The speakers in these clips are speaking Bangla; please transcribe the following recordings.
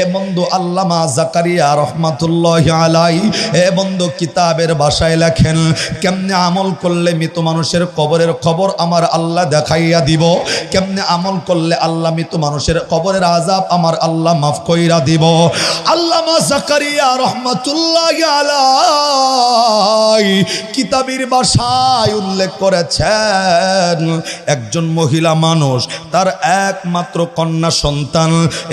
এ বন্ধু আল্লামা জাকারিয়া রহমাতুল্লাহি আলাইহি এ বন্ধু কিতাবের ভাষায় লেখেন, কেমনে আমল করলে মৃত মানুষের কবরের খবর আমার আল্লাহ দেখাইয়া দিব, কেমনে আমল করলে আল্লাহ মৃত মানুষের কবরের আযাব আমার আল্লাহ মাফ কইরা দিব। আল্লামা জাকারিয়া রহমাতুল্লাহি আলাইহি কিতাবের ভাষায় উল্লেখ করেছেন, একজন মহিলা মানুষ তার একমাত্র কন্যা সন্তান,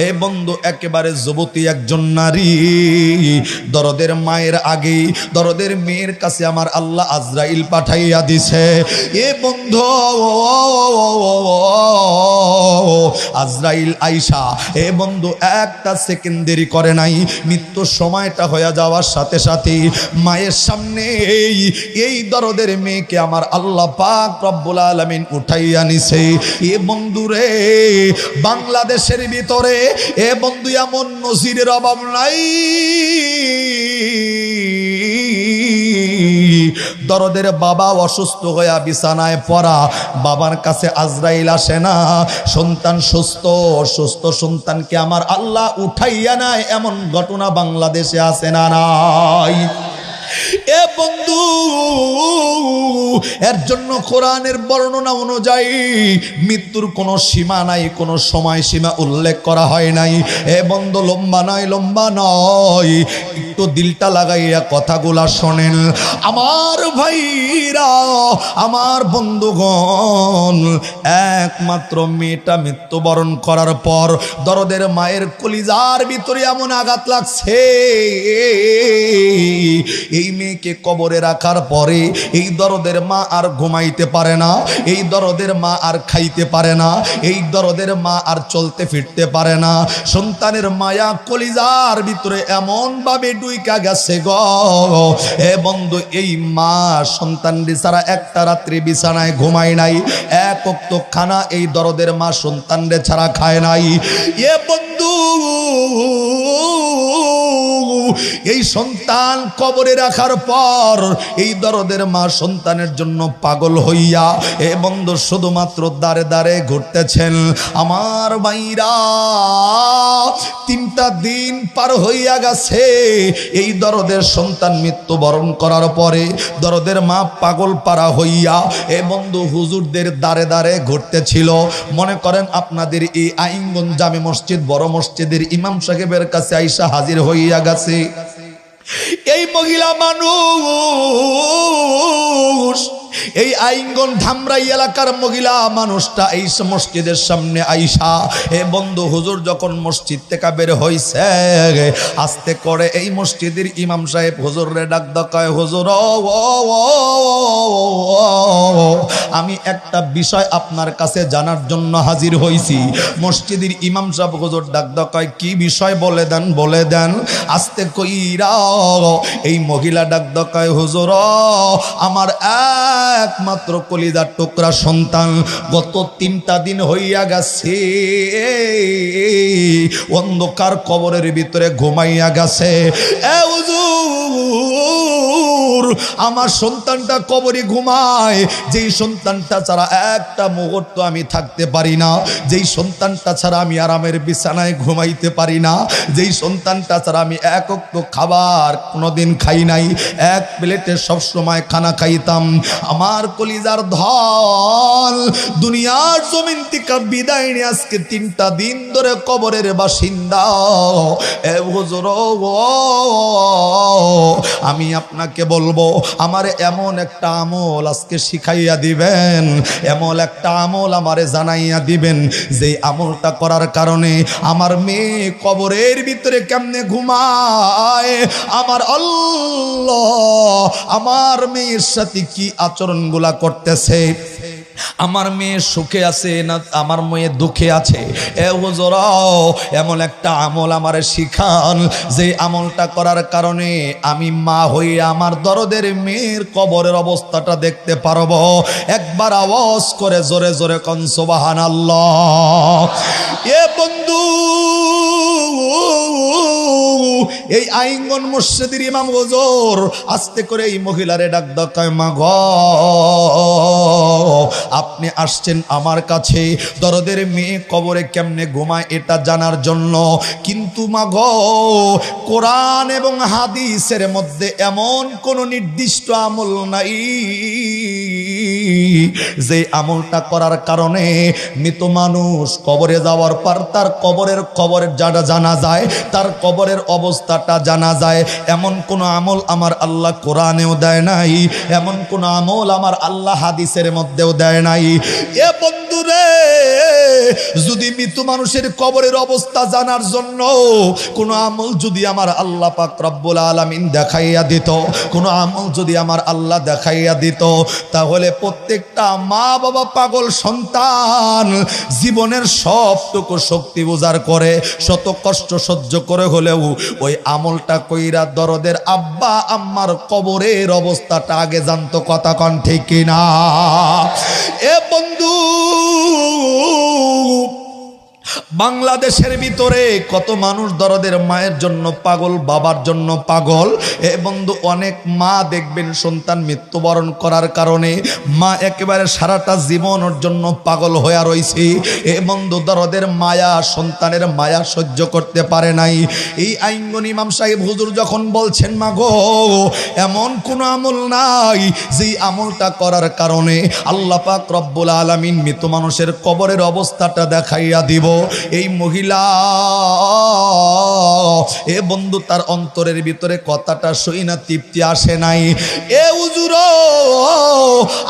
এ বন্ধু একেবারে যুবতী একজন নারী, দরদের মায়ের আগে দরদের মেয়ের কাছে আমার আল্লাহ আজরাইল পাঠাইয়া দিছে। এ বন্ধু আজরাইল আইসা এ বন্ধু একটা সেকেন্ড দেরি করে নাই, মৃত্যুর সময়টা হয়ে যাওয়ার সাথে সাথে মায়ের সামনে এই দরদের মেয়েকে আমার আল্লাহ পাক রব্বুল আলামিন উঠাইয়া নিছে। এ বন্ধু রে, বাংলাদেশের ভিতরে এ বন্ধু এমন নজিরের অভাব নাই, দরদের বাবা অসুস্থ হইয়া বিছানায় পড়া, বাবার কাছে আজরাইল আসে না, সন্তান সুস্থ, সুস্থ সন্তানকে আমার আল্লাহ উঠাইয়া নেয়, এমন ঘটনা বাংলাদেশে আছে না নাই? এ বন্ধু, এর জন্য কোরআনের বর্ণনা অনুযায়ী মৃত্যুর কোনো সীমা নাই, কোনো সময় সীমা উল্লেখ করা হয় নাই। এ বন্ধু লম্বা নয়, একটু দিলটা লাগাইয়া কথাগুলা শোনেন আমার ভাইরা, আমার বন্ধুগণ। একমাত্র মেয়েটা মৃত্যুবরণ করার পর দরদের মায়ের কলিজার ভিতরে এমন আঘাত লাগছে, এই মেয়েকে কবরে রাখার পরে এই দরদের মা আর ঘুমাইতে পারে না, এই দরদের মা আর খাইতে পারে না, এই দরদের মা আর চলতে ফিরতে পারে না। সন্তানের মায়া কলিজার ভিতরে এমন ভাবে ডুইকা গেছে গো। এ বন্ধু, এই মা সন্তানটি ছাড়া একটা রাত্রি বিছানায় ঘুমায় নাই, এক ওয়াক্ত খানা এই দরদের মা সন্তানরে ছাড়া খায় নাই। এ বন্ধু, এই সন্তান কবরে রাখার পর এই দরদের মা সন্তানের জন্য পাগল হইয়া এ বন্ধু শুধুমাত্র দাঁড়ে দাঁড়ে ঘুরতেছেন। আমার ভাইরা, 3টা দিন পার হইয়া গেছে এই দরদের সন্তান মৃত্যুবরণ করার পরে দরদের মা পাগল পারা হইয়া এ বন্ধু হুজুরদের দাঁড়ে দাঁড়ে ঘুরতেছিল। মনে করেন আপনাদের এই আইনগঞ্জ জামে মসজিদ বড় মসজিদের ইমাম সাহেবের কাছে আইসা হাজির হইয়া গেছে এই মহিলা মানুষ, এই আইনগঞ্জ ধামরাই এলাকার মহিলা মানুষটা এই মসজিদের সামনে আইসা এ বন্ধু হুজুর যখন মসজিদ থেকে বের হইছে, আস্তে করে এই মসজিদের ইমাম সাহেব হুজুর রে ডাক কয়, হুজুর আমি একটা বিষয় আপনার কাছে জানার জন্য হাজির হইছি। মসজিদের ইমাম সাহেব হুজুর ডাক কয়, কি বিষয় বলে দেন, বলে দেন। আস্তে কইরা এই মহিলা ডাক কয়, হুজুর আমার একমাত্র কলিজার টুকরা সন্তান গত 3টা দিন হইয়া গেছে অন্ধকার কবরের ভিতরে ঘুমাইয়া গেছে। এ হুজুর, আমার সন্তানটা কবরে ঘুমায়, যেই সন্তানটা ছাড়া একটা মুহূর্ত আমি থাকতে পারি না, যেই সন্তানটা ছাড়া আমি আরামের বিছানায় ঘুমাইতে পারি না, যেই সন্তানটা ছাড়া আমি এক ওয়াক্ত খাবার কোনোদিন খাই নাই, এক প্লেটে সবসময় খানা খাইতাম। আমার কলিজার ধল দুনিয়ার জমিন থেকে বিদায় নিয়ে আজকে 3টা দিন ধরে কবরের বাসিন্দা। এ হুজুর, আমি আপনাকে বলবো, আমার এমন একটা আমল আজকে শিখাইয়া দিবেন, এমন একটা আমল আমারে জানাইয়া দিবেন, যে আমলটা করার কারণে আমার মেয়ে কবরের ভিতরে কেমনে ঘুমায়, আমার আল্লাহ আমার মেয়ের সাথে কি আচরণগুলা করতেছে, আমার মেয়ে সুখে আছে না আমার মেয়ে দুঃখে আছে। এ হুজুর, এমন একটা আমল আমারে শিখান, যে আমলটা করার কারণে আমি মা হয়ে আমার দরদের মেয়ের কবরের অবস্থাটা দেখতে পারবো। একবার আওয়াজ করে জোরে জোরে কোন সুবহানাল্লাহ। এ বন্ধু, এই আইনগঞ্জ মসজিদের ইমাম হুজুর আস্তে করে এই মহিলারে ডাক কয়, মা গো আপনি আসছেন আমার কাছে দরদের মেয়ে কবরে কেমনে ঘুমায় এটা জানার জন্য, কিন্তু মাগো কোরআন এবং হাদিসের মধ্যে এমন কোন নির্দিষ্ট আমল নাই যে আমলটা করার কারণে মৃত মানুষ কবরে যাওয়ার পর তার কবরের যারা জানা যায়, তার কবরের অবস্থাটা জানা যায়। এমন কোন আমল আমার আল্লাহ কোরআনেও দেয় নাই, এমন কোন আমল আমার আল্লাহ হাদিসের মধ্যেও দেয় নাই। এ বন্ধুরে, যদি মৃত মানুষের কবরের অবস্থা জানার জন্য কোন আমল যদি আমার আল্লাহ পাক রব্বুল আলামিন দেখাইয়া দিত, কোন আমল যদি আমার আল্লাহ দেখাইয়া দিত, তাহলে প্রত্যেকটা মা বাবা পাগল সন্তান জীবনের সবটুকু শক্তি উজাড় করে শত কষ্ট সহ্য করে হলেও ওই আমলটা কইরা দরদের আব্বা আম্মার কবরের অবস্থাটা আগে জানতো। কথা কন ঠিক কিনা? এ বন্ধু, বাংলাদেশের ভিতরে কত মানুষ দরদের মায়ের জন্য পাগল, বাবার জন্য পাগল। এ বন্ধু, অনেক মা দেখবেন সন্তান মৃত্যুবরণ করার কারণে মা একেবারে সারাটা জীবন ওর জন্য পাগল হয়ে রয়েছে। এ বন্ধু, দরদের মায়া, সন্তানের মায়া সহ্য করতে পারে নাই। এই আইনগণ ইমাম সাহেব হুজুর যখন বলছেন মা গো, এমন কোন আমল নাই যেই আমলটা করার কারণে আল্লাহ পাক রব্বুল আলামিন মৃত মানুষের কবরের অবস্থাটা দেখাইয়া দিব। এই মহিলা, এ বন্ধু, তার অন্তরের ভিতরে কথাটা শুই না তৃপ্তি আসে নাই। এ হুজুর,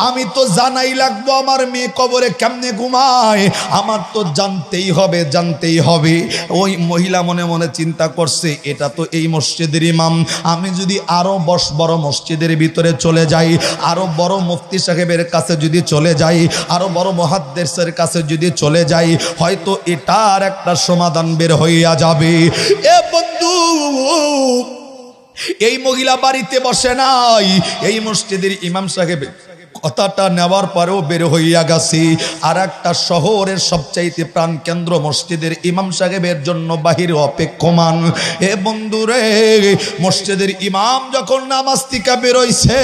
আমি তো জানাই লাগবো আমার মেয়ে কবরে কেমনে ঘুমায়, আমার তো জানতেই হবে, জানতেই হবে। ওই মহিলা মনে মনে চিন্তা করছে, এটা তো এই মসজিদের ইমাম, আমি যদি আরো বড় মসজিদের ভিতরে চলে যাই, আরো বড় মুফতি সাহেবের কাছে যদি চলে যাই, আরো বড় মুহাদ্দিসের কাছে যদি চলে যাই, হয়তো এটার একটা সমাধান বের হইয়া যাবে। এ বন্ধু, এই মহিলা বাড়িতে বসে নাই, এই মসজিদের ইমাম সাহেব কথাটা নেওয়ার পরেও বের হইয়া গেছি আর একটা শহরের সবচাইতে প্রাণ কেন্দ্র মসজিদের ইমাম সাহেবের জন্য বাহিরে অপেক্ষমান। এ বন্ধুরে, মসজিদের ইমাম যখন নামাজ থেকে বেরোইছে,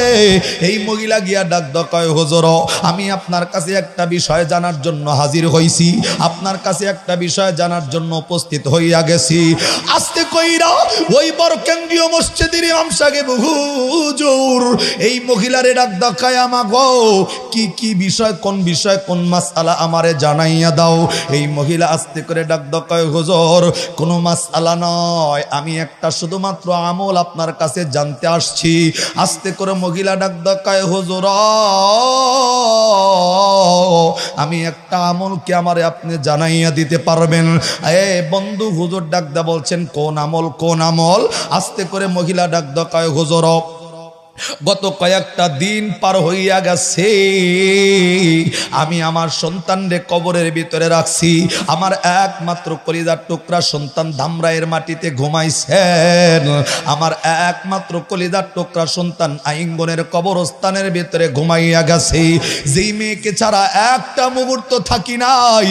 এই মহিলা গিয়া ডাক কয়, হুজুর, আমি আপনার কাছে একটা বিষয় জানার জন্য হাজির হইছি, আপনার কাছে একটা বিষয় জানার জন্য উপস্থিত হইয়া গেছি। আস্তে কইরা ওই বড় কেন্দ্রীয় মসজিদের ইমাম সাহেব হুজুর এই মহিলারে ডাক কয়, আমাগো কি কি বিষয়, কোন বিষয়, কোন মাসআলা আমারে জানাইয়া দাও। এই মহিলা আস্তে করে ডাক কয়, হুজুর, কোনো মাসআলা নয়, আমি একটা শুধুমাত্র আমল আপনার কাছে জানতে আসছি। আস্তে করে মহিলা ডাক কয়, হুজুর, আমি একটা আমল কি আমারে আপনি জানাইয়া দিতে পারবেন? এ বন্ধু, হুজুর ডাক বলছেন, কোন আমল, কোন আমল? আস্তে করে মহিলা ডাক কয়, হুজুর, গত কয়েকটা দিন পার হইয়া গেছে, আমি আমার সন্তানরে কবরের ভিতরে রাখছি। আমার একমাত্র কলিজার টুকরা সন্তান ধামরাইয়ের মাটিতে ঘুমাইছেন, আমার একমাত্র কলিজার টুকরা সন্তান আইঙ্গনের কবরস্থানের ভিতরে ঘুমাইয়া গেছে। যেই মেয়েকে ছাড়া একটা মুহূর্ত থাকি নাই,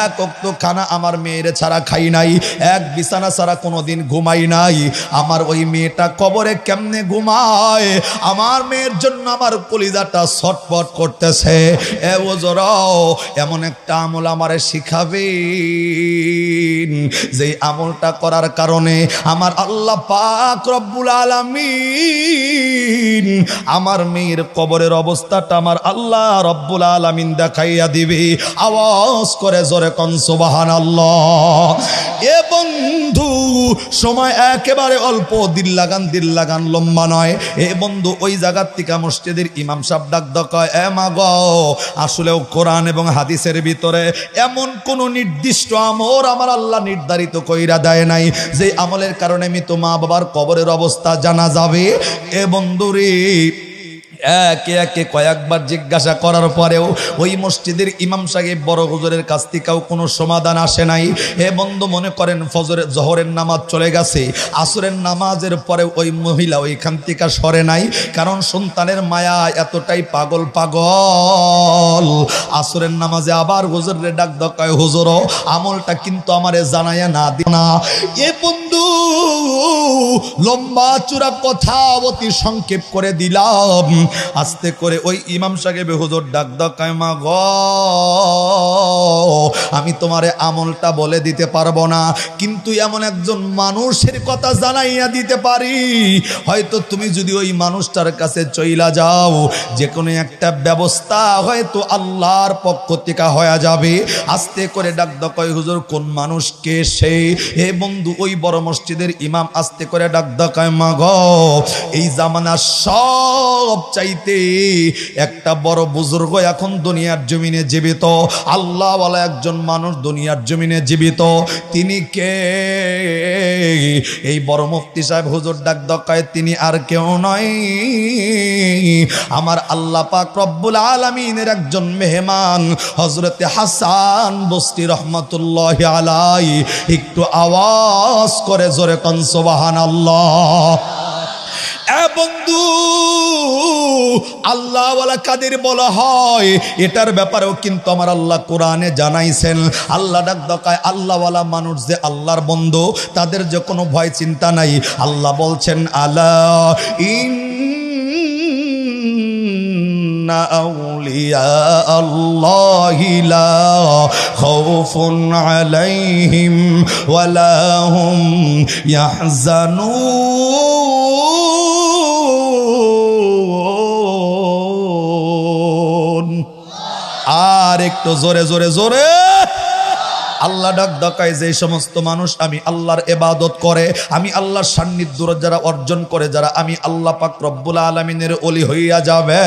এক ওয়াক্ত খানা আমার মেয়ের ছাড়া খাই নাই, এক বিছানা ছাড়া কোনোদিন ঘুমাই নাই, আমার ওই মেয়েটা কবরে কেমনে ঘুমায়, আমার মেয়ের জন্য আমার কলিজাটা ছটফট করতেছে। এ ওজরাও, এমন একটা আমল আমারে শিখাবেন যে আমলটা করার কারণে আমার আল্লাহ পাক রব্বুল আলামিন আমার মেয়ের কবরের অবস্থাটা আমার আল্লাহ রব্বুল আলামিন দেখাইয়া দিবে। আওয়াজ করে জোরে কোন সুবহানাল্লাহ। এ বন্ধু, সময় একেবারে অল্প, দিল লাগান লম্বা নয়। এ বন্ধু, ওই জায়গার থেকে মসজিদের ইমাম সাহেব ডাক কয়, এ মা গো, আসলেও কোরআন এবং হাদিসের ভিতরে এমন কোন নির্দিষ্ট আমল আমার আল্লাহ নির্ধারিত কইরা দেয় নাই যে আমলের কারণে মৃত মা বাবার কবরের অবস্থা জানা যাবে। এ বন্ধুরে, একে একে কয়েকবার জিজ্ঞাসা করার পরেও ওই মসজিদের ইমাম সাহেব বড় হুজুরের কাছ থেকেও কোনো সমাধান আসে নাই। এ বন্ধু, মনে করেন জোহরের নামাজ চলে গেছে, আসরের নামাজের পরে ওই মহিলা ওইখান থেকে সরে নাই, কারণ সন্তানের মায়া এতটাই পাগল। আসরের নামাজে আবার হুজুরের ডাক কয়, হুজুর, আমলটা কিন্তু আমারে জানাইয়া না দি না। এ বন্ধু, বন্ধু লম্বা চূড়া কথা অতি সংক্ষেপ করে দিলাম। আস্তে করে ওই ইমাম সাহেব হুজুর ডাক দাও, মা গো আমি তোমারে আমলটা বলে দিতে পারবো না, কিন্তু এমন একজন মানুষের কথা জানাইয়া দিতে পারি। হয়তো তুমি যদি ওই মানুষটার কাছে চইলা যাও, যে কোনো একটা ব্যবস্থা হয়তো আল্লাহর পক্ষ থেকে হয়ে যাবে। আস্তে করে ডাক দাও, কয় হুজুর কোন মানুষকে সে? হে বন্ধু ওই বড় মসজিদের ইমাম আস্তে করে ডাক দাও, কয় মা গো এই জামানার সব চাইতে একটা বড় বুজুর্গ এখন দুনিয়ার জমিনে জীবিত, আল্লাহওয়ালা একজন মানুষ দুনিয়ার জমিনে জীবিত, তিনি কে? এই বড় মুফতি সাহেব হুজুর ডাক দাও, কয় তিনি আর কেউ নয়, আমার আল্লাহ পাক রব্বুল আলামিনের একজন মেহমান হযরতে হাসান বসরি রহমাতুল্লাহি আলাইহি। একটু আওয়াজ করে জোরে কোন সুবহানাল্লাহ। এ বন্ধু আল্লাহওয়ালা কাদের বলা হয় এটার ব্যাপারেও কিন্তু আমার আল্লাহ কোরআনে জানাইছেন। আল্লাহ ডাক দেখায় আল্লাহওয়ালা মানুষ যে আল্লাহর বন্ধু তাদের যে কোনো ভয় চিন্তা নাই। আল্লাহ বলছেন আলা ইন্না আউলিয়া আল্লাহি লা খাউফুন আলাইহিম ওয়ালা হুম ইয়াহজানুন। আর একটু জোরে জোরে জোরে আল্লাহ ডাক দেখায় যে সমস্ত মানুষ আমি আল্লাহর ইবাদত করে, আমি আল্লাহর সান্নিধ্য যারা অর্জন করে, যারা আমি আল্লাহ পাক রব্বুল আলামিনের ওলি হইয়া যাবে,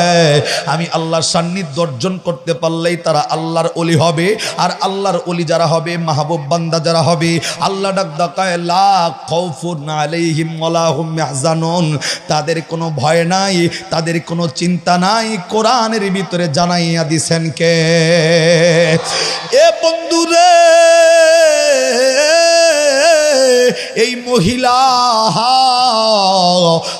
আমি আল্লাহর সান্নিধ্য অর্জন করতে পারলেই তারা আল্লাহর ওলি হবে। আর আল্লাহর ওলি যারা হবে, মাহবুব বান্দা যারা হবে, আল্লাহ ডাক দেখায় লা খাউফুন আলাইহিম ওয়ালা হুম ইয়াহজানুন, তাদের কোনো ভয় নাই, তাদের কোনো চিন্তা নাই। কোরআনের ভিতরে জানাইয়া দিছেন কে? এ বন্ধুরে এই মহিলা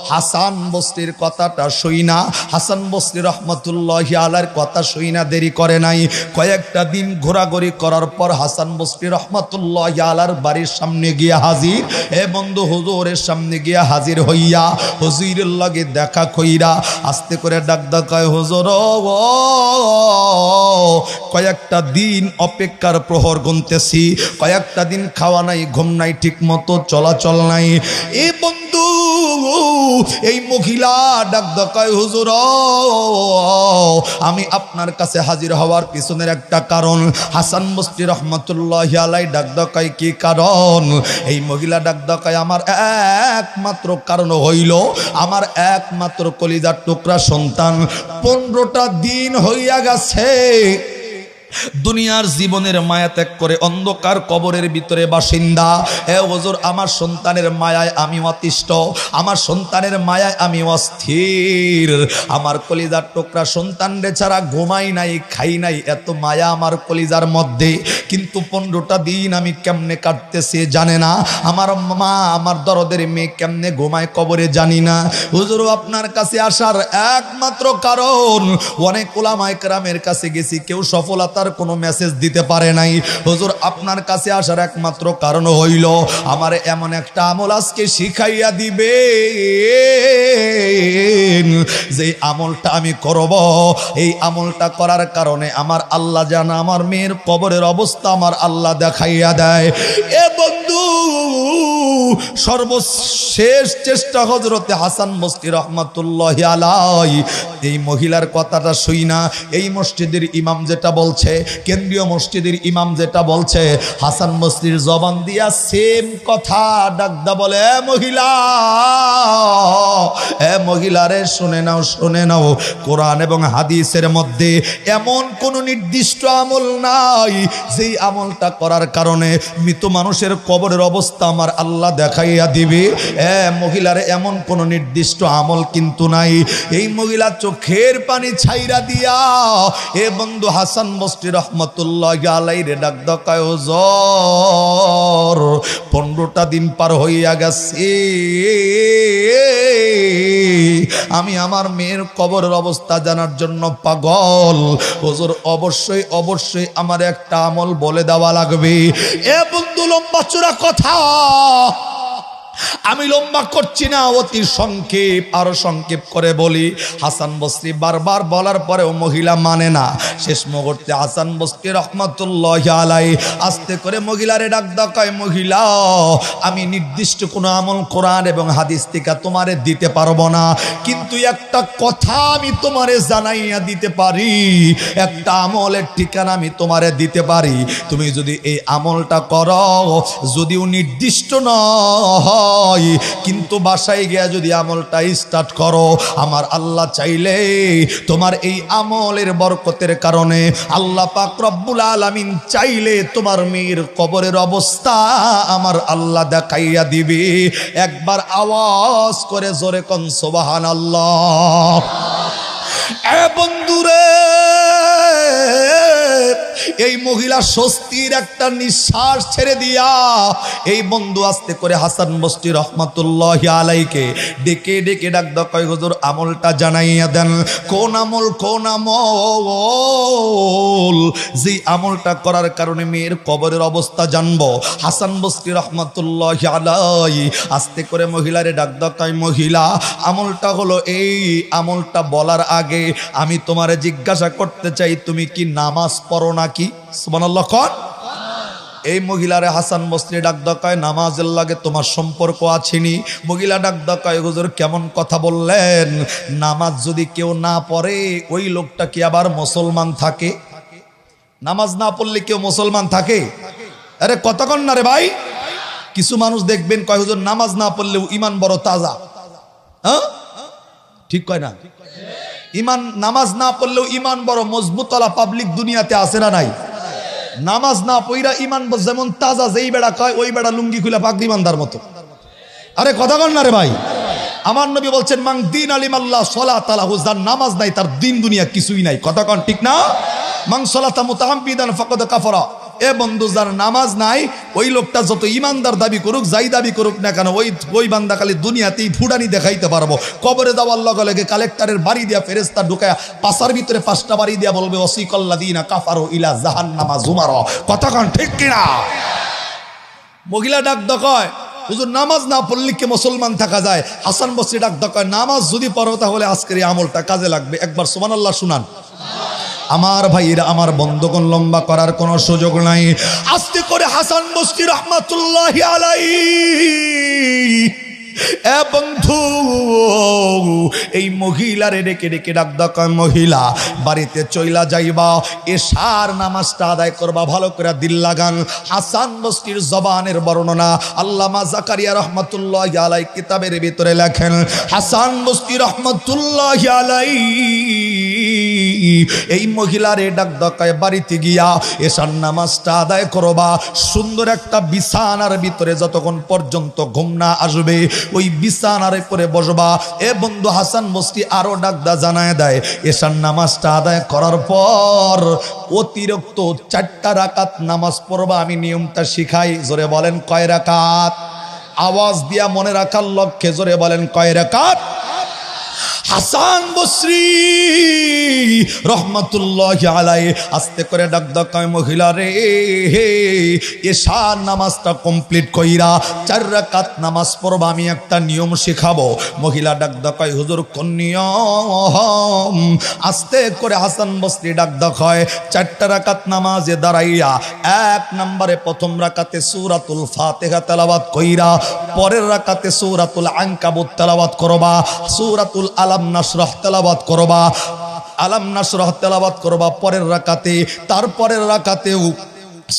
হাসান বসরির কথাটা শুইনা, হাসান বসরি রহমতুল্লাহি আলাইহির কথা শুইনা দেরি করে নাই। কয়েকটা দিন ঘোরাঘুরি করার পর হাসান বসরি রহমতুল্লাহি আলাইহির বাড়ির সামনে গিয়া হাজির। এ বন্ধু হুজুরের সামনে গিয়া হাজির হইয়া হুজুরের লগে দেখা কইরা আস্তে করে ডাক দেখায়, হুজুর কয়েকটা দিন অপেক্ষার প্রহর গুনতেছি, কয়েকটা দিন খাওয়া নাই, ঘুম নাই, ঠিক মতো চলাচল নাই। এ বন্ধু এই মহিলা ডাক দেখায়, হুজুর আমি আপনার কাছে হাজির হওয়ার পিছনের একটা কারণ। হাসান বসরি রহমতুল্লাহি আলাইহি ডাক দেখায়, কি কারণ? এই মহিলা ডাক দেখায়, আমার একমাত্র কারণ হইল আমার একমাত্র কলিজার টুকরা সন্তান 15টা দিন হইয়া গেছে দুনিয়ার জীবনের মায়া ত্যাগ করে অন্ধকার কবরের ভিতরে বাসিন্দা। এ হুজুর আমার সন্তানের মায়ায় আমি অতিষ্ঠ, আমার সন্তানের মায়ায় আমি অস্থির, আমার কলিজার টুকরা সন্তান রে ছাড়া ঘুমাই নাই, খাই নাই, এত মায়া আমার কলিজার মধ্যে। কিন্তু 15টা দিন আমি কেমনে কাটতেছি জানে না, আমার মা আমার দরদের মেয়ে কেমনে ঘুমায় কবরে জানি না। হুজুর আপনার কাছে আসার একমাত্র কারণ, অনেক উলামায়ে কেরামের কাছে গেছি, কেউ সফলতা কোনো মেসেজ দিতে পারে নাই। হুজুর আপনার কাছে আসার একমাত্র কারণ হইল আমার এমন একটা আমল আজকে শিখাইয়া দিবে, যে আমলটা আমি করব, এই আমলটা করার কারণে আমার আল্লাহ জানা আমার মেয়ের কবরের অবস্থা আমার আল্লাহ দেখাইয়া দেয়। এ বন্ধু সর্বশেষ চেষ্টা হযরতে হাসান বসরি রহমাতুল্লাহি আলাইহি এই মহিলার কথাটা শুইনা এই মসজিদের ইমাম যেটা বলছে, কেন্দ্রীয় মসজিদের ইমাম যেটা বলছে, হাসান বসরির জবান দিয়া সেম কথা ডাকদা বলে, এ মহিলা, এ মহিলারে শুনে নাও, শুনে নাও, কোরআন এবং হাদিসের মধ্যে এমন কোন নির্দিষ্ট আমল নাই যেই আমলটা করার কারণে মৃত মানুষের কবরের অবস্থা আমার আল্লাহ দেখাইয়া দিবে। এ মহিলার এমন কোন নির্দিষ্ট আমল কিন্তু নাই। এই মহিলা চোখের পানি ছাইরা দিয়া এ বন্ধু হাসান বসরি রহমতুল্লাহি আলাইহি রে ডাক দেখায়, হুজুর 15টা দিন পার হইয়া গেছে, আমি আমার মেয়ের কবরের অবস্থা জানার জন্য পাগল। হুজুর অবশ্যই অবশ্যই আমার একটা আমল বলে দেওয়া লাগবে। এ বন্ধু লম্বা চূড়া কথা আমি লম্বা করছি না, অতি সংক্ষেপ, আরো সংক্ষেপ করে বলি। হাসান বসরি বারবার বলার পরেও মহিলা মানে না। শেষ মুহূর্তে হাসান বসরি রহমাতুল্লাহি আলাইহি আস্তে করে মহিলারে ডাক দেয়, মহিলা আমি নির্দিষ্ট কোনো আমল কোরআন এবং হাদিস থেকে তোমারে দিতে পারবো না, কিন্তু একটা কথা আমি তোমারে জানাইয়া দিতে পারি, একটা আমলের ঠিকানা আমি তোমারে দিতে পারি। তুমি যদি এই আমলটা করো, যদিও নির্দিষ্ট নয়, কিন্তু বাসায় গিয়া যদি আমলটা স্টার্ট করো, আমার আল্লাহ চাইলে তোমার এই আমলের বরকতের কারণে আল্লাহ পাক রব্বুল আলামিন চাইলে তোমার মেয়ের কবরের অবস্থা আমার আল্লাহ দেখাইয়া দিবে। একবার আওয়াজ করে জোরে কোন সুবহানাল্লাহ। এ বন্ধুরে, এই মহিলা স্বস্তির একটা নিঃশ্বাস ছেড়ে দিয়া এই বন্ধু আস্তে করে হাসান বসরি রহমাতুল্লাহি আলাইহিকে ডেকে ডেকে ডাক দাও, কয় হুজুর আমলটা জানাইয়া দেন। কোন আমল? কোন আমল? যে আমলটা করার কারণে মেয়ের কবরের অবস্থা জানবো। হাসান বসরি রহমাতুল্লাহি আলাইহি আস্তে করে মহিলারে ডাক দাও, কয় মহিলা আমলটা হলো এই। আমলটা বলার আগে আমি তোমারে জিজ্ঞাসা করতে চাই, তুমি কি নামাজ পড়ো নাকি? সুবহানাল্লাহ কোন। এই মহিলারে হাসান বসরি ডাক দেয়, নামাজের লাগে তোমার সম্পর্ক আছেনি? মহিলা ডাক দেয়, হুজুর কেমন কথা বললেন? নামাজ যদি কেউ না পড়ে ওই লোকটা কি আবার মুসলমান থাকে? নামাজ না পড়লে কেউ মুসলমান থাকে? আরে কতক্ষণ না রে ভাই। কিছু মানুষ দেখবেন কয় হুজুর নামাজ না পড়লেও ইমান বড় তাজা। হ্যাঁ ঠিক কয় না? ইমান নামাজ না পড়লেও ইমান বড় মজবুত ওয়ালা পাবলিক দুনিয়াতে আছে না নাই? নামাজ না পইরা ইমান যেমন তাজা, যেই বেড়া কয় ওই বেড়া লুঙ্গি খুলে পাগড়ি বান্ধার মতো। আরে কথা কন না রে ভাই। আমার নবী বলছেন মান দিন আলিমাল্লাহ সালাত আলাহু, যার নামাজ নাই তার দিন দুনিয়া কিছুই নাই। কথা কন ঠিক না? মান সালাতা মুতাআম্মিদান ফাকাদ কাফারা। এ বন্ধু, যার নামাজ নাই ওই লোকটা যত ইমানদার দাবি করুক, যাই দাবি করুক না কেন, ওই বান্দা খালি দুনিয়াতেই ফুটানি দেখাইতে পারবো। কবরে যাওয়ার লগে লগে কালেক্টরের বাড়ি দিয়া ফেরেস্তা ঢুকায়া পাশার ভিতরে 5টা বাড়ি দিয়া বলবে ওয়াসিকাল্লাযিনা কাফারু ইলা জাহান্নামা যুমারা। কথা কন ঠিক কিনা? মহিলা ডাক দকয়, হুজুর নামাজ না পড়লে কি মুসলমান থাকা যায়? হাসান বসরি ডাক দকয়, নামাজ যদি পড়ো তাহলে আজকের এই আমলটা কাজে লাগবে। একবার সুবহানাল্লাহ শুনান। আমার ভাইরা, আমার বন্ধুগণ, লম্বা করার কোনো সুযোগ নাই। আস্তে করে হাসান বসরি রহমাতুল্লাহি আলাইহি এ বন্ধু এই মহিলারে ডেকে ডেকে ডাক দাও, মহিলা বাড়িতে চইলা যাইবা, এশার নামাজটা আদায় করবা। ভালো করে দিল লাগান। হাসান বসরির জবানের বর্ণনা আল্লামা জাকারিয়া রহমাতুল্লাহি আলাইহি কিতাবের ভিতরে লেখেন, হাসান বসরি রহমাতুল্লাহি আলাইহি এই মহিলারে ডাক দাও, বাড়িতে গিয়া এশার নামাজটা আদায় করবা। সুন্দর একটা বিছানার ভিতরে যতক্ষণ পর্যন্ত ঘুম না আসবে ওই বিছানার করে বসবা। এ বন্ধু, হাসান বসরি আরো ডাকদা জানায় দেয়, এশার নামাজটা আদায় করার পর অতিরিক্ত 4টা রাকাত নামাজ পড়বা। আমি নিয়মটা শিখাই। জোরে বলেন কয় রাকাত? আওয়াজ দিয়া মনে রাখার লক্ষ্যে জোরে বলেন কয় রাকাত? হাসান বসরি রহমাতুল্লাহি আলাইহি আস্তে করে ডাক দাও, মহিলা রে এশার নামাজটা কমপ্লিট কইরা 4 রাকাত নামাজ পড়বা। আমি একটা নিয়ম শেখাবো। মহিলা ডাক দাও, হুজুর কোন নিয়ম? আস্তে করে হাসান বসরি ডাক দাও, 4টা রাকাত নামাজে দাঁড়াইয়া 1 নম্বরে প্রথম রাকাতে সূরাতুল ফাতিহা তেলাওয়াত কইরা, পরের রাকাতে সূরাতুল আনকাবুত তেলাওয়াত করবা, সূরাতুল আলাম নাশরাহ তেলাওয়াত করবা, আলাম নাশরাহ তেলাওয়াত করবা পরের রাকাতে। তারপরের রাকাতেও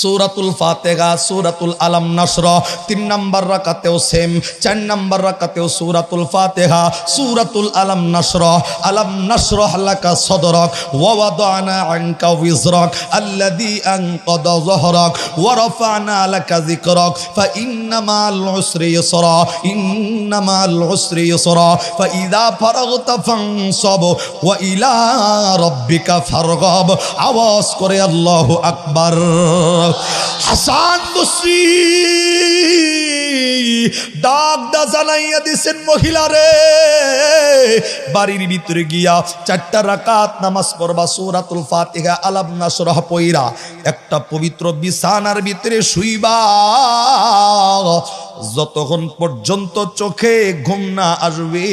সূরাতুল ফাতিহা, সূরাতুল আলাম নাশরাহ। 3 নম্বর রাকাতেও সেম, 4 নম্বর রাকাতেও সূরাতুল ফাতিহা, সূরাতুল আলাম নাশরাহ, আলাম নাশরাহ লাকা সাদরাক ওয়া ওয়াদানা আনকা ওয়িজরাক আল্লাযী আনকাদা যহরাক ওয়া রাফা'না লাকা যিকরাক ফা ইন্নামাল উসরি ইউসরা ইন্নামাল উসরি ইউসরা ফা ইযা ফারাগতা ফানসাব ওয়া ইলা রাব্বিকা ফারগাব। আওয়াজ করে আল্লাহু আকবার। হাসান বসরি ডাক দা জানাইয়া দিছেন মহিলা রে, বাড়ির ভিতরে গিয়া 4টা রাকাত নামাজ পড়বা, সূরাতুল ফাতিহা আলাম নাশরাহ পইরা একটা পবিত্র বিছানার ভিতরে শুইবা। যতক্ষণ পর্যন্ত চোখে ঘুম না আসবে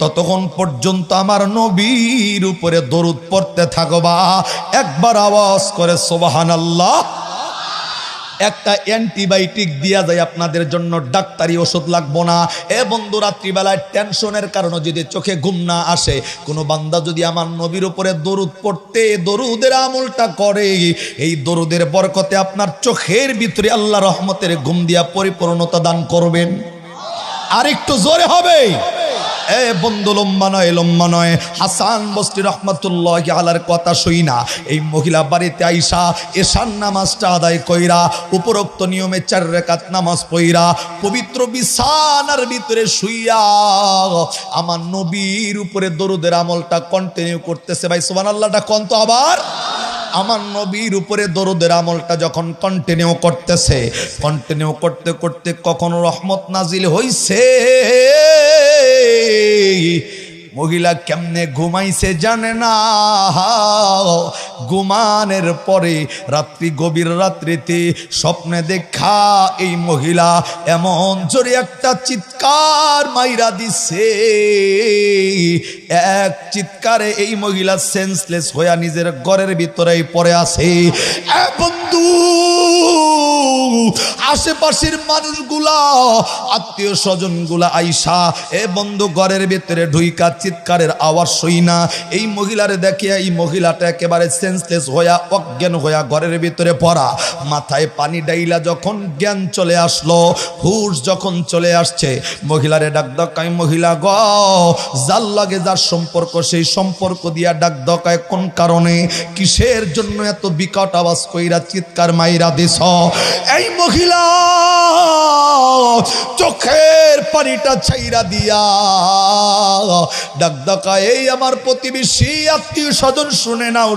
ততক্ষণ পর্যন্ত আমার নবীর উপরে দরুদ পড়তে থাকবা। একবার আওয়াজ করে সুবহানাল্লাহ। একটা অ্যান্টিবায়োটিক দিয়া যায় আপনাদের জন্য, ডাক্তারি ওষুধ লাগবো না। এ বন্ধু, রাত্রিবেলায় টেনশনের কারণে যদি চোখে ঘুম না আসে, কোনো বান্দা যদি আমার নবীর উপরে দরুদ পড়তে দরুদের আমলটা করে, এই দরুদের বরকতে আপনার চোখের ভিতরে আল্লাহ রহমতের ঘুম দিয়া পরিপূর্ণতা দান করবেন। আর একটু জোরে হবে। এ বন্ধু, লম্বা নয়। হাসান বসরি রহমতুল্লাহ আলার কথা শুই না এই মহিলা বাড়িতে আইসা এশার নামাজটা আদায় কইরা উপরোক্ত নিয়মে 4 রাকাত নামাজ পইরা পবিত্র বিছানার ভিতরে শুইয়া আমার নবীর উপরে দরুদের আমলটা কন্টিনিউ করতেছে। ভাই সুবহানাল্লাহটা কোন তো আবার। আমার নবীর উপরে দরুদের আমলটা যখন কন্টিনিউ করতে করতে কখনো রহমত নাজিল হইছে, মহিলা কেমনে ঘুমাইছে জানে না। ঘুমানের পরে গভীর রাত্রিতে স্বপ্নে দেখা এই মহিলা এমন জোরে একটা চিৎকার মাইরা দিছে, এক চিৎকারে এই মহিলা সেন্সলেস হইয়া নিজের ঘরের ভিতরেই পড়ে আছে। বন্ধু, আশেপাশের মানুষগুলা, আত্মীয় স্বজন গুলা আইসা এ বন্ধু ঘরের ভিতরে ঢুইকা চিৎকারের আওয়াজ শুই না এই মহিলারে দেখিয়া এই মহিলাটা একেবারে সেন্সলেস হইয়া অজ্ঞান হইয়া ঘরের ভিতরে পড়া। মাথায় পানি ডাইলা যখন জ্ঞান চলে আসলো, হুশ যখন চলে আসছে, মহিলারে ডাক দকায়, মহিলা গ যার লাগে যার সম্পর্ক, সেই সম্পর্ক দিয়া ডাক দকায় কোন কারণে, কিসের জন্য এত বিকট আওয়াজ কইরা চিৎকার মাইরা দিছ? এই মহিলা চোখের পানিটা ছাইরা দিয়া ডাক দকায়, এই আমার প্রতিবেশী আত্মীয় স্বজন শুনে নাও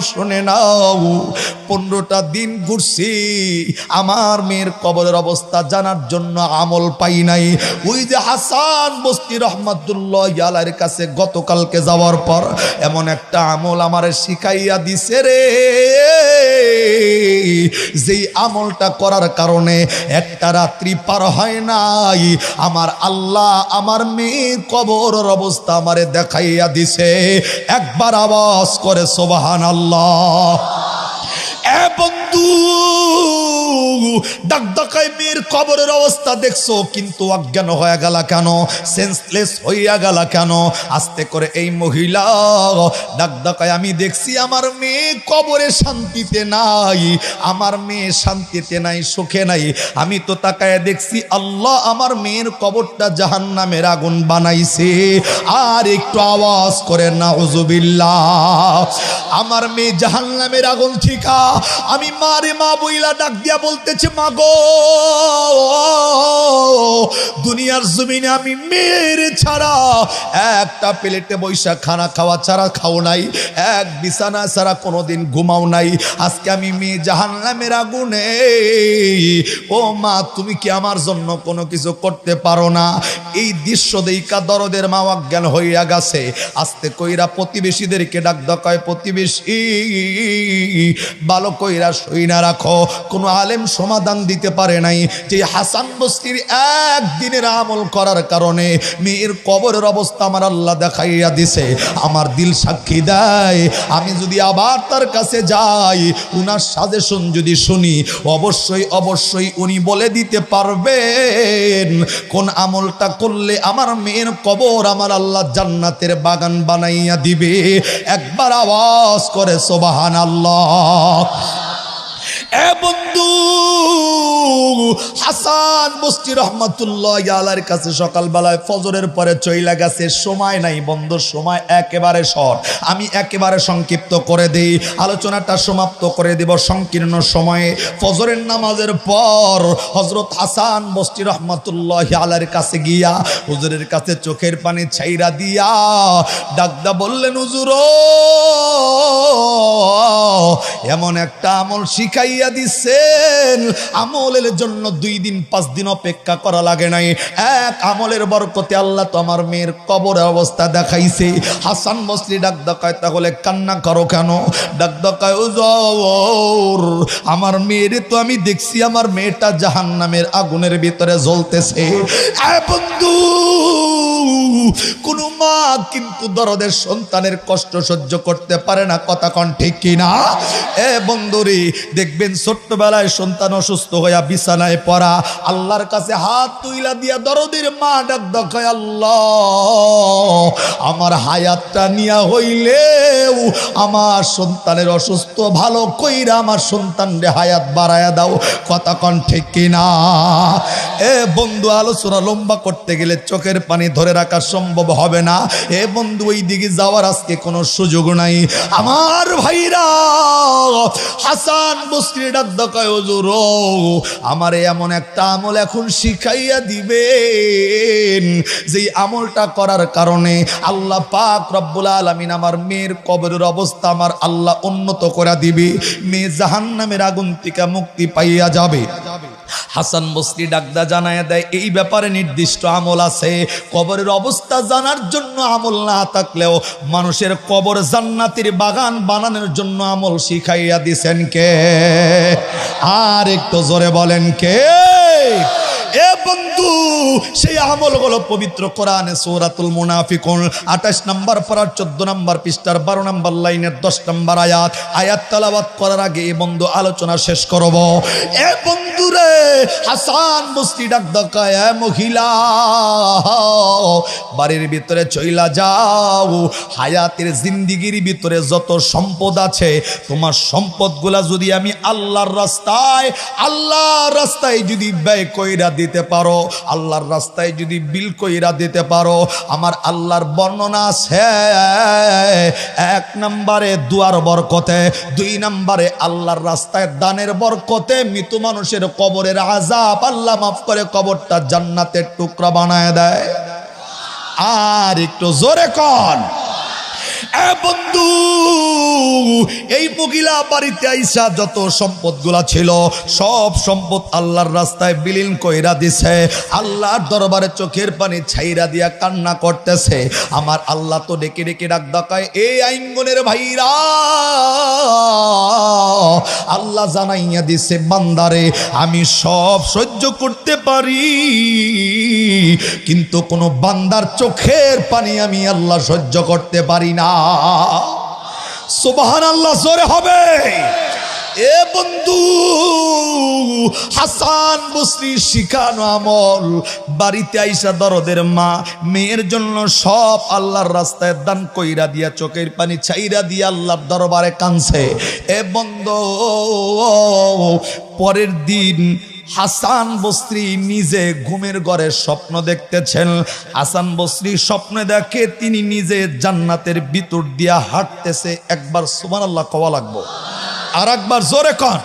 15টা দিন ঘুরছি, আমার মেয়ের কবরের অবস্থা জানার জন্য আমল পাই নাই। ওই যে হাসান বসরি রহমাতুল্লাহ আলাইহির কাছে গতকালকে যাওয়ার পর এমন একটা আমল আমারে শিখাইয়া দিছে রে, যেই আমলটা করার কারণে একটা রাত্রি পার হয় নাই, আমার আল্লাহ আমার মেয়ের কবরের অবস্থা আমারে দেখাইয়া দিছে। একবার আওয়াজ করে সুবহানাল্লাহ। এ বন্ধু, ডাক ডাকায় মেয়ের কবরের অবস্থা দেখছো, কিন্তু অজ্ঞান হয়ে গেল কেন? সেন্সলেস হইয়া গেল কেন? আস্তে করে এই মহিলা ডাক ডাকায়, আমি দেখছি আমার মেয়ে কবরে শান্তিতে নাই, আমার মেয়ে শান্তিতে নাই, সুখে নাই। আমি তো তাকায় দেখছি আল্লাহ আমার মেয়ের কবরটা জাহান্নামের আগুন বানাইছে। আর একটু আওয়াজ করে নাউজুবিল্লাহ। আমার মেয়ে জাহান্নামের আগুন ঠিকা। আমি মারে মা বইলা ডাক দিয়া বলতেছে, মা গো, দুনিয়ার জমিনে আমি মেয়ের ছাড়া একটা প্লেটে বৈশা খানা খাওয়া ছাড়া খাও নাই, এক বিছানা ছাড়া কোনোদিন ঘুমাও নাই। আজকে আমি মেয়ে জাহান্নামের আগুনে, ও মা তুমি কি আমার জন্য কোনো কিছু করতে পারো না? এই দৃশ্য দেইকা দরদের মা অজ্ঞান হইয়া গেছে। আস্তে কইরা প্রতিবেশীদেরকে ডাক দকায়, প্রতিবেশী ভালো কইরা সই না রাখো। কোনো আলেম সমাধান দিতে পারে নাই যে হাসান বসরির একদিনের আমল করার কারণে মেয়ের কবরের অবস্থা আমার আল্লাহ দেখাইয়া দিছে। আমার দিল সাক্ষী দেয়, আমি যদি আবার তার কাছে যাই, উনার সাজেশন যদি শুনি, অবশ্যই উনি বলে দিতে পারবেন কোন আমলটা করলে আমার মেয়ের কবর আমার আল্লাহ জান্নাতের বাগান বানাইয়া দিবে। একবার আওয়াজ করে সুবহানাল্লাহ। এ বন্ধু, হাসান বসরি রহমাতুল্লাহ আলাইহির কাছে সকালবেলায় ফজরের পরে চইলা গেছে। সময় নাই বন্ধু, সময় একেবারে শর্ট। আমি একেবারে সংক্ষিপ্ত করে দেই, আলোচনাটা সমাপ্ত করে দেব সংকীর্ণ সময়ে। ফজরের নামাজের পর হযরত হাসান বসরি রহমাতুল্লাহ আলাইহির কাছে গিয়া হুজুরের কাছে চোখের পানি ছাইরা দিয়া ডাকদা বললেন, হুজুর এমন একটা আমল শিখাইয়া শিখাইয়া দিচ্ছেন। আমলের জন্য 2 দিন 5 দিন অপেক্ষা করা লাগে নাই, এক আমলের বরকতে আল্লাহ তো আমার মেয়ের কবরের অবস্থা দেখাইছে। হাসান বসরি ডাক দেখায়, তাহলে কান্না করো কেন? ডাক দেখায়, হুজুর আমার মেয়েরে তো আমি দেখছি আমার মেয়েটা জাহান্নামের আগুনের ভিতরে জ্বলতেছে। বন্ধু, কোন মা কিন্তু দরদের সন্তানের কষ্ট সহ্য করতে পারে না, কথা কোন ঠিক কিনা? বন্ধুরে দেখবেন ছোট্টবেলায় সন্তান অসুস্থ হইয়া বিছানায় পড়া, আল্লাহর কাছে হাত তুইলা দিয়া দরদের মা ডাক দেখায়, আল্লাহ আমার হায়াতটা নিয়া হইলেও আমার সন্তানের অসুস্থ ভালো কইরা আমার সন্তানরে হায়াত বাড়ায়া দাও, কথা কোন ঠিক কিনা? বন্ধু, আলোচনা লম্বা করতে গেলে চোখের পানি ধরে রাখা সম্ভব হবে না। বন্ধু, ওই দিকে যাওয়ার আজকে কোনো সুযোগ নাই। আমার ভাইরা, হাসান বসরি ডাক দেখায়, হুজুর আমারে এমন একটা আমল এখন শিখাইয়া দিবেন যেই আমলটা করার কারণে আল্লাহ পাক রব্বুল আলামিন আমার মেয়ের কবরের অবস্থা আমার আল্লাহ উন্নত করে দিবে, মেয়ে জাহান্নামের আগুন থেকে মুক্তি পাইয়া যাবে। হাসান বসরি ডাকদা জানায় দেয়, এই ব্যাপারে নির্দিষ্ট আমল আছে। কবরের অবস্থা জানার জন্য আমল না থাকলেও মানুষের কবর জান্নাতের বাগান বানানোর জন্য আমল শিখাইয়া দিছেন কে? আর একটু জোরে বলেন কে? বন্ধু, সেই আমলগুলো পবিত্র কোরআনে সূরাতুল মুনাফিকুন 28 নম্বর পারার 14 নম্বর পৃষ্ঠার 12 নম্বর লাইনের 10 নম্বর আয়াত তেলাওয়াত করার আগে বন্ধু আলোচনা শেষ করব। বন্ধু রে, হাসান বসরি ডাক দেখায়, মহিলা বাড়ির ভিতরে চইলা যাও, হায়াতের জিন্দিগির ভিতরে যত সম্পদ আছে তোমার সম্পদগুলা যদি আমি আল্লাহর রাস্তায় যদি ব্যয় কইরা দিতে পারো, আল্লাহর রাস্তায় যদি বিল কইরা দিতে পারো, আমার আল্লাহর বর্ণনা আছে 1 নম্বরে দুয়ার বরকতে, 2 নম্বরে আল্লাহর রাস্তায় দানের বরকতে মৃত মানুষের কবরের আযাব আল্লাহ মাফ করে কবরটা জান্নাতের টুকরা বানায় দেয়। আর একটু জোরে কন। বন্ধু, এই মহিলা বাড়িতে আইসা যত সম্পদগুলা ছিল সব সম্পদ আল্লাহর রাস্তায় বিলীন কইরা দিছে। আল্লাহর দরবারে চোখের পানি ছাইরা দিয়া কান্না করতেছে। আমার আল্লাহ তো ডেকে ডেকে ডাক দেখায়, এই আইঙ্গনের ভাইরা, আল্লাহ জানাইয়া দিছে বান্দারে আমি সব সহ্য করতে পারি, কিন্তু কোন বান্দার চোখের পানি আমি আল্লাহ সহ্য করতে পারি না। সুবহানাল্লাহ জোরে হবে। বন্ধু, হাসান বসরি শিখানো আমল বাড়িতে আইসা দরদের মা মেয়ের জন্য সব আল্লাহর রাস্তায় দান কইরা দিয়া চোখের পানি ছাইরা দিয়া আল্লাহর দরবারে কাঁদছে। বন্ধু, পরের দিন হাসান বসরি নিজে ঘুমের ঘরে স্বপ্ন দেখতেছেন। হাসান বসরি স্বপ্নে দেখে তিনি নিজে জান্নাতের ভিতর দিয়া হাঁটতেছে। একবার সুবহানাল্লাহ কওয়া লাগবো, আর একবার জোরে কর।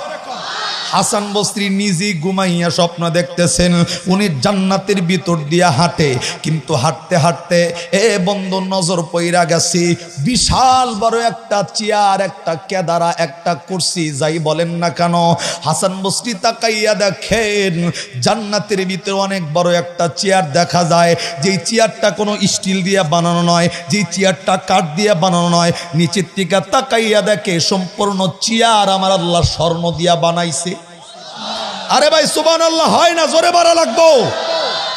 হাসান বসরি নিজেই ঘুমাইয়া স্বপ্ন দেখতেছেন উনি জান্নাতের ভিতর দিয়া হাঁটে, কিন্তু হাঁটতে হাঁটতে বন্ধু নজর পইরা গেছি বিশাল বড় একটা চেয়ার, একটা কেদারা, একটা কুরসি, যাই বলেন না কেন। হাসান বসরি তাকাইয়া দেখেন জান্নাতের ভিতরে অনেক বড় একটা চেয়ার দেখা যায়, যেই চেয়ারটা কোনো স্টিল দিয়ে বানানো নয়, যেই চেয়ারটা কাঠ দিয়ে বানানো নয়, নিচের থেকে তাকাইয়া দেখে সম্পূর্ণ চেয়ার আমার আল্লাহ স্বর্ণ দিয়া বানাইছে। আরে ভাই সুবহানাল্লাহ হয় না, জোরে বলা লাগবো।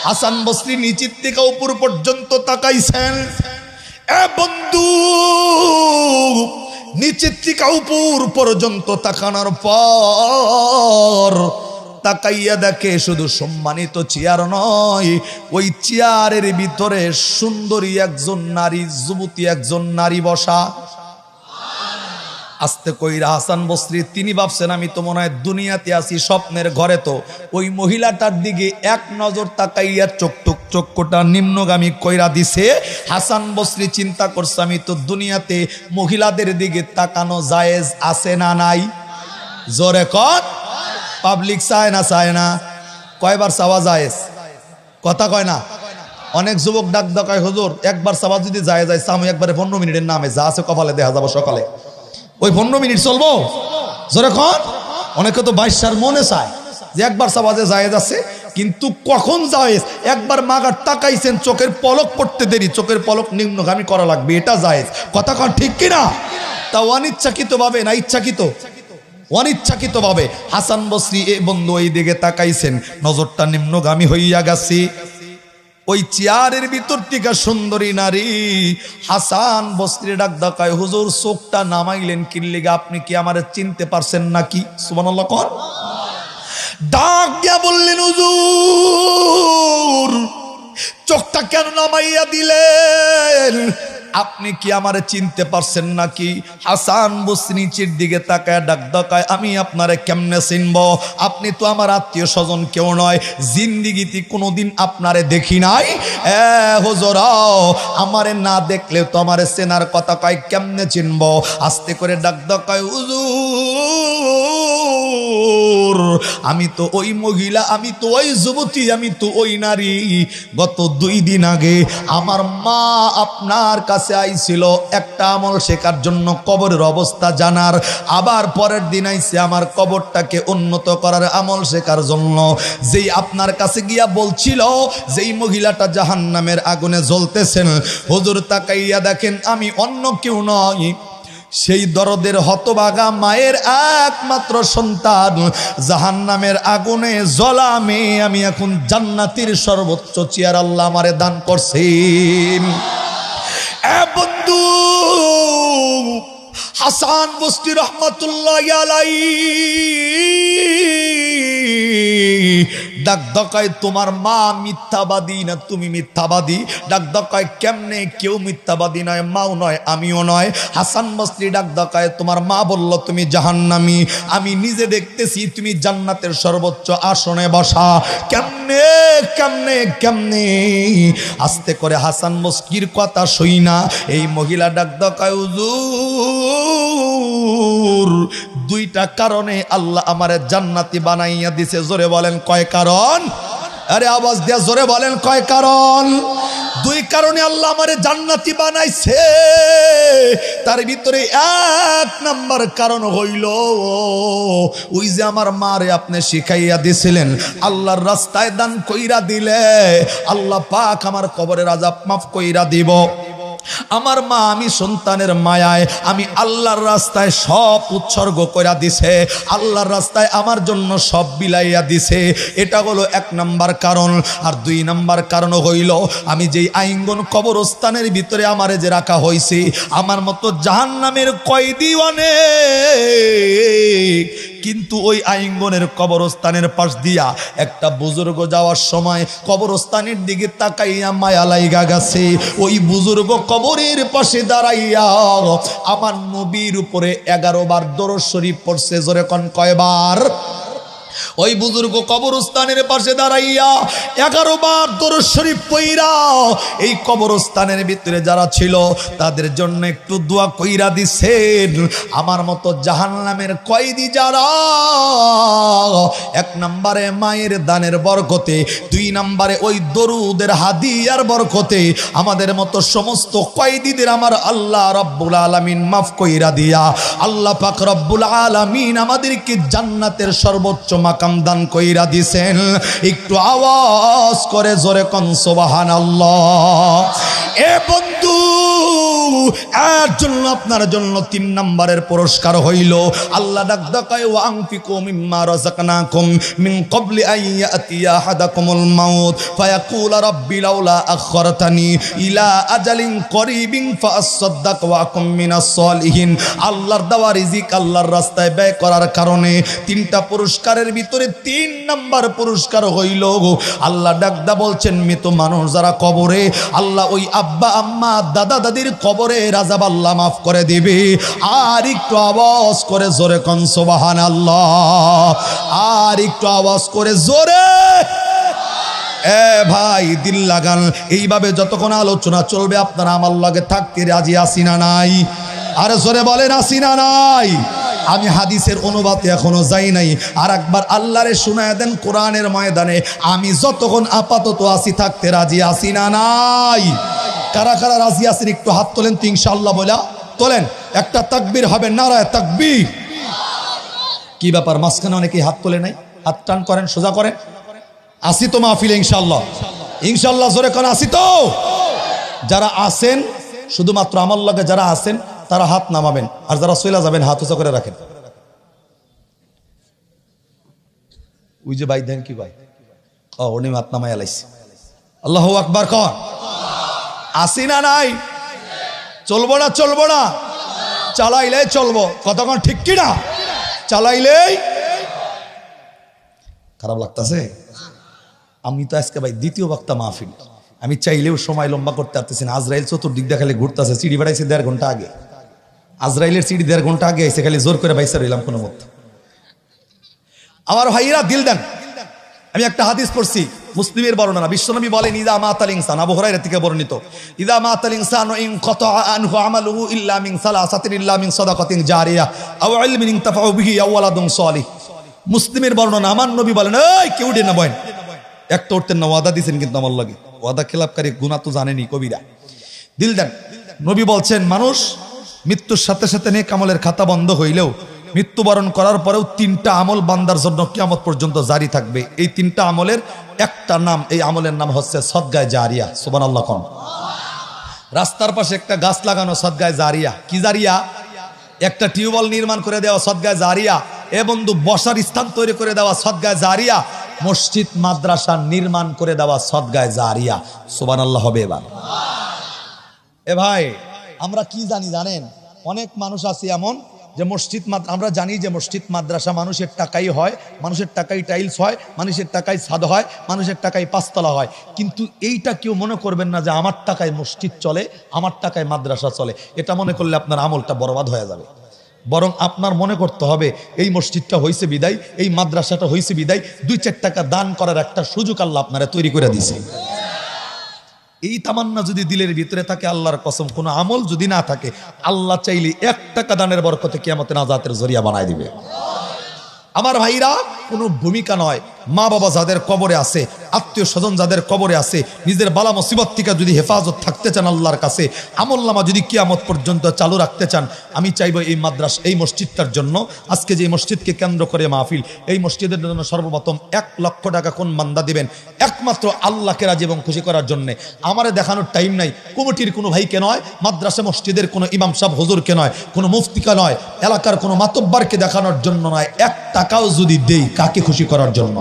হাসান বসরি নিচের থেকে উপর পর্যন্ত তাকাইছেন। বন্ধু, নিচের থেকে উপর পর্যন্ত তাকানোর পর তাকাইয়া দেখে শুধু সম্মানিত চেয়ার নয়, ওই চেয়ারের ভিতরে সুন্দরী একজন নারী, যুবতী একজন নারী বসা। আস্তে কইরা হাসান বসরি তিনি ভাবছেন আমি তো মনে হয় দুনিয়াতে আছি স্বপ্নের ঘরে। তো ওই মহিলাটার দিকে এক নজর তাকাইয়া চক্ষুটা নিম্নগামী কইরা দিছে। হাসান বসরি চিন্তা করছে আমি তো দুনিয়াতে মহিলাদের দিকে তাকানো জায়েজ আছে না নাই? জোরে কর। পাবলিক চায় না? কয়বার চাওয়া জায়েজ? কথা কয় না। অনেক যুবক ডাক দেখায় হুজুর একবার চাওয়া যদি যায় চামু একবারে 15 মিনিটের নামে যা আছে কপালে দেখা যাবো সকালে, ওই 15 মিনিট চলবো? জোরে কর। অনেকে তো বাইশার মনে চায় যে একবার সাবাজে জায়েজ আছে, কিন্তু কখন জায়েজ? একবার মাগার তাকাইছেন, চোখের পলক পড়তে দেরি, চোখের পলক নিম্নগামী করা লাগবে, এটা জায়েজ। কথা কন ঠিক কিনা? তা অনিচ্ছাকৃত ভাবে না ইচ্ছাকৃত? অনিচ্ছাকৃত ভাবে হাসান বসরি এ বন্ধু ওই দিকে তাকাইছেন, নজরটা নিম্নগামী হইয়া গেছে। ওই চেয়ারের ভিতর থেকে সুন্দরী নারী হাসান বসরি ডাক ডাকায়, হুজুর চোখটা নামাইলেন কি লিগা? আপনি কি আমারে চিনতে পারছেন নাকি? সুবহানাল্লাহ কর। ডাক দিয়া বললেন, হুজুর চোখটা কেন নামাইয়া দিলেন? আপনি কি আমারে চিনতে পারছেন নাকি? হাসান বসরি নিচের দিকে তাকায় ডাক ডাকায়, আমি আপনারে কেমনে চিনব? আপনি তো আমার আত্মীয় স্বজন কেউ নয়, জিন্দিগিতে কোনোদিন আপনারে দেখি নাই। হুজুর আমারে না দেখলে তো আমারে চেনার কথা কয়, কেমনে চিনব? আস্তে করে ডাক ডাকায়, হুজুর আমি তো ওই মহিলা, আমি তো ওই যুবতী, আমি তো ওই নারী। গত 2 দিন আগে আমার মা আপনার কাছে আইছিল একটা আমল শেখার জন্য, কবরের অবস্থা জানার। আবার পরের দিন আইছে আমার কবরটাকে উন্নত করার আমল শেখার জন্য। যেই আপনার কাছে গিয়া বলছিল যেই মহিলাটা জাহান্নামের আগুনে জ্বলতেছেন, হুজুর তাকাইয়া দেখেন আমি অন্য কেউ নয়, সেই দরদের হতভাগা মায়ের একমাত্র সন্তান। জাহান্নামের আগুনে জ্বলা মেয়ে আমি এখন জান্নাতের সর্বোচ্চ চেয়ার আল্লাহ আমারে দান করছেন। বন্ধু হাসান বসরি রহমাতুল্লাহ আলাইহি ডাক ডাকায়, তোমার মা মিথ্যাবাদী না তুমি মিথ্যাবাদী? ডাক ডাকায়, কেমনে? কেউ মিথ্যাবাদী নয়, মাও নয়, আমিও নয়। হাসান বসরি ডাক ডাকায়, তোমার মা বলল তুমি জাহান্নামী, আমি নিজে দেখতেছি তুমি জান্নাতের সর্বোচ্চ আসনে বসা। কেমনে কেমনে কেমনে? আস্তে করে হাসান বসরির কথা শুই না এই মহিলা ডাক ডাকায়, হুজুর 2টা কারণে আল্লাহ আমারে জান্নাতি বানাইয়া দিছে। জোরে বলেন কয় কারণ? আরে আওয়াজ দিয়া জোরে বলেন কয় কারণ? 2 কারণে আল্লাহ আমারে জান্নাতি বানাইছে। তার ভিতরে 1 নাম্বার কারণ হইল, ওই যে আমার মারে আপনি শিখাইয়া দিছিলেন আল্লাহর রাস্তায় দান কইরা দিলে আল্লাহ পাক আমার কবরের আযাব মাফ কইরা দিব। আমার মা আমি সন্তানের মায়ায় আমি আল্লাহর রাস্তায় সব উৎসর্গ কইরা দিছে, আল্লাহর রাস্তায় আমার জন্য সব বিলাইয়া দিছে। এটা হলো 1 নাম্বার কারণ। আর 2 নাম্বার কারণ হইল, আমি যেই আইঙ্গন কবরস্থানের ভিতরে আমারে যে রাখা হয়েছে, আমার মতো জাহান্নামের কয়েদি অনেক, কিন্তু ওই আইঙ্গনের কবরস্থানের পাশ দিয়া একটা বুজুর্গ যাওয়ার সময় কবরস্থানের দিকে তাকাইয়া মায়া লাইগা গেছে। ওই বুজুর্গ কবরের পাশে দাঁড়াইয়া আমার নবীর উপরে 11 বার দরুদ শরীফ পড়ছে। জোরে কোন কয়বার? ওই বুজুর্গ কবরস্থানের পাশে দাঁড়াইয়া 11 বার দরুদ শরীফ পইরা এই কবরস্থানের ভিতরে যারা ছিল তাদের জন্য একটু দোয়া কইরা দিছেন। আমার মতো জাহান্নামের কয়েদি যারা, 1 নম্বরে মায়ের দানের বরকতে, 2 নম্বরে ওই দরুদের হাদিয়ার বরকতে আমাদের মতো সমস্ত কয়েদিদের আমার আল্লাহ রব্বুল আলামিন মাফ কইরা দিয়া আল্লাহ পাক রব্বুল আলামিন আমাদেরকে জান্নাতের সর্বোচ্চ মাকাম দান কইরা দিছেন। একটু আওয়াজ করে জোরে কোন সুবহানাল্লাহ। এ বন্ধু, এর জন্য আপনার জন্য 3 নম্বরের পুরস্কার হইল, আল্লাহ ডাক ডাকায় ওয়া আনফিকু মিম্মা রাযাকনাকুম মিন ক্বাবলি আন ইয়াতিয়া আহাদাকুমুল মাউত ফায়াকুল রাব্বি লাউলা আখখারতানি ইলা আজালিন করিবিন ফাআসাদদাক ওয়া আকুম মিনাস সলিহিন। আল্লাহর দেওয়া রিজিক আল্লাহর রাস্তায় ব্যয় করার কারণে 3টা পুরস্কারের ভিতরে 3 নাম্বার পুরস্কার হইল, আল্লাহ ডাকদা বলছেন মৃত মানুষ যারা কবরে, আল্লাহ ওই আব্বা আম্মা দাদা দাদির কবরের আযাব আল্লাহ মাফ করে দিবে। আর একটু আওয়াজ করে জোরে কোন সুবহানাল্লাহ, আর একটু আওয়াজ করে জোরে। এ ভাই দিল লাগান, এইভাবে যতক্ষণ আলোচনা চলবে আপনারা আমার লগে থাকতে রাজি আছি না নাই? আরে জোরে বলেন আছি না নাই? আমি হাদিসের অনুবাদে এখনো যাই নাই, আর একবার আল্লাহরে শুনায় দেন কোরআনের ময়দানে আমি যতক্ষণ আপাতত আছি থাকতে রাজি আছি না নাই? কারা কারা রাজি আছেন একটু হাত তোলেন তো ইনশাআল্লাহ বলা তোলেন। একটা তাকবীর হবে, নারায়ে তাকবীর। কি ব্যাপার মাঝখানে অনেকেই হাত তোলে নাই? হাত টান করেন, সোজা করেন। আসি তো মাহফিলে ইনশাআল্লাহ, ইনশাআল্লাহ জোরে কোন আসি তো। যারা আসেন শুধুমাত্র আমার লগে যারা আসেন তারা হাত নামাবেন, আর যারা চলে যাবেন হাত উঁচা করে রাখেন। ওই যে ভাই দেন কি ভাই, ও উনি হাত নামাই আলাইছে। আল্লাহু আকবার কর। আসি না নাই? চলবো না চলবো না? চালাইলে চলবো, কতক্ষণ ঠিক কি না? চালাইলেই। খারাপ লাগতেছে? আমি তো আজকে ভাই দ্বিতীয় বক্তা মাহফিল, আমি চাইলেও সময় লম্বা করতে পারতেছি না। আজরাইল চতুর্দিক দিয়ে খালি ঘুরতেছে, চিড়ি বাড়াইছে 1.5 ঘন্টা আগে। আজরাইলের চিড়ি 1.5 ঘন্টা আগে আইসে, খালি জোর করে বাইসা রইলাম কোনো মত। আমার ভাইরা দিল দেন, আমি একটা হাদিস পড়ছি, মুসলিমের বর্ণনা। বিশ্বনবী বলেন ইদা মাতাল ইনসান, আবু হুরায়রা থেকে বর্ণিত, ইদা মাতাল ইনসান ইন কাতা আনহু আমালুহু ইল্লা মিন সালাসাতিন ইল্লা মিন সাদাকাতিন জারিয়া আও ইলমিন ইনতাফাউ বিহি আও ওয়ালাদুন সালিহ। মুসলিমের বর্ণনা। আমার নবী বলেন, এই কেউ উঠে না বলেন, একটা উঠতেন না, ওয়াদা দিয়েছেন কিন্তু আমার লাগে, ওয়াদা খেলাপকারী গুনাহ তো জানেনি কবিরা। দিল দেন, নবী বলছেন মানুষ মৃত্যুর সাথে সাথে নেক আমলের খাতা বন্ধ হইলেও মৃত্যুবরণ করার পরেও 3টা আমল বান্দার জন্য কিয়ামত পর্যন্ত জারি থাকবে। এই 3টা আমলের একটা নাম, এই আমলের নাম হচ্ছে সদগায়ে জারিয়া। সুবহানাল্লাহ কোন। রাস্তার পাশে একটা গাছ লাগানো, সদগায়ে জারিয়া। কি জারিয়া? একটা টিউবওয়েল নির্মাণ করে দেওয়া, সদগায়ে জারিয়া। এ বন্ধু বসার স্থান তৈরি করে দেওয়া, সদগায়ে জারিয়া। মসজিদ মাদ্রাসা নির্মাণ করে দেওয়া, সদগায়ে জারিয়া। সুবহানাল্লাহ হবে এবার। এ ভাই আমরা কি জানি জানেন? অনেক মানুষ আছে এমন যে মসজিদ, আমরা জানি যে মসজিদ মাদ্রাসা মানুষের টাকাই হয়, মানুষের টাকাই টাইলস হয়, মানুষের টাকাই ছাদ হয়, মানুষের টাকায় 5 তলা হয়। কিন্তু এইটা কেউ মনে করবেন না যে আমার টাকায় মসজিদ চলে, আমার টাকায় মাদ্রাসা চলে। এটা মনে করলে আপনার আমলটা বরবাদ হয়ে যাবে। বরং আপনার মনে করতে হবে এই মসজিদটা হয়েছে বিদায়, এই মাদ্রাসাটা হয়েছে বিদায়, 2-4 টাকা দান করার একটা সুযোগ আল্লাহ আপনারা তৈরি করে দিয়েছে। এই তামান্না যদি দিলের ভিতরে থাকে, আল্লাহর কসম কোনো আমল যদি না থাকে, আল্লাহ চাইলে 1 টাকা দানের বরকতে কিয়ামতে নাজাতের জরিয়া বানায় দিবে। আমার ভাইরা, কোনো ভূমিকা নয়। মা বাবা যাদের কবরে আছে, আত্মীয় স্বজন যাদের কবরে আছে, নিজের বালা মুসিবত থেকে যদি হেফাজত থাকতে চান আল্লাহর কাছে, আমলনামা যদি কিয়ামত পর্যন্ত চালু রাখতে চান, আমি চাইবো এই মাদ্রাসা, এই মসজিদটার জন্য, আজকে যে মসজিদকে কেন্দ্র করে মাহফিল, এই মসজিদের জন্য সর্বপ্রথম 1 লক্ষ টাকা কোন বান্দা দিবেন? একমাত্র আল্লাহকে রাজি এবং খুশি করার জন্য। আমারে দেখানোর টাইম নাই, কমিটির কোনো ভাইকে নয়, মাদ্রাসা মসজিদের কোনো ইমাম সাহেব হুজুরকে নয়, কোনো মুফতিকে নয়, এলাকার কোনো মাতব্বরকে দেখানোর জন্য নয়। 1 টাকাও যদি দেই, কাকে খুশি করার জন্য?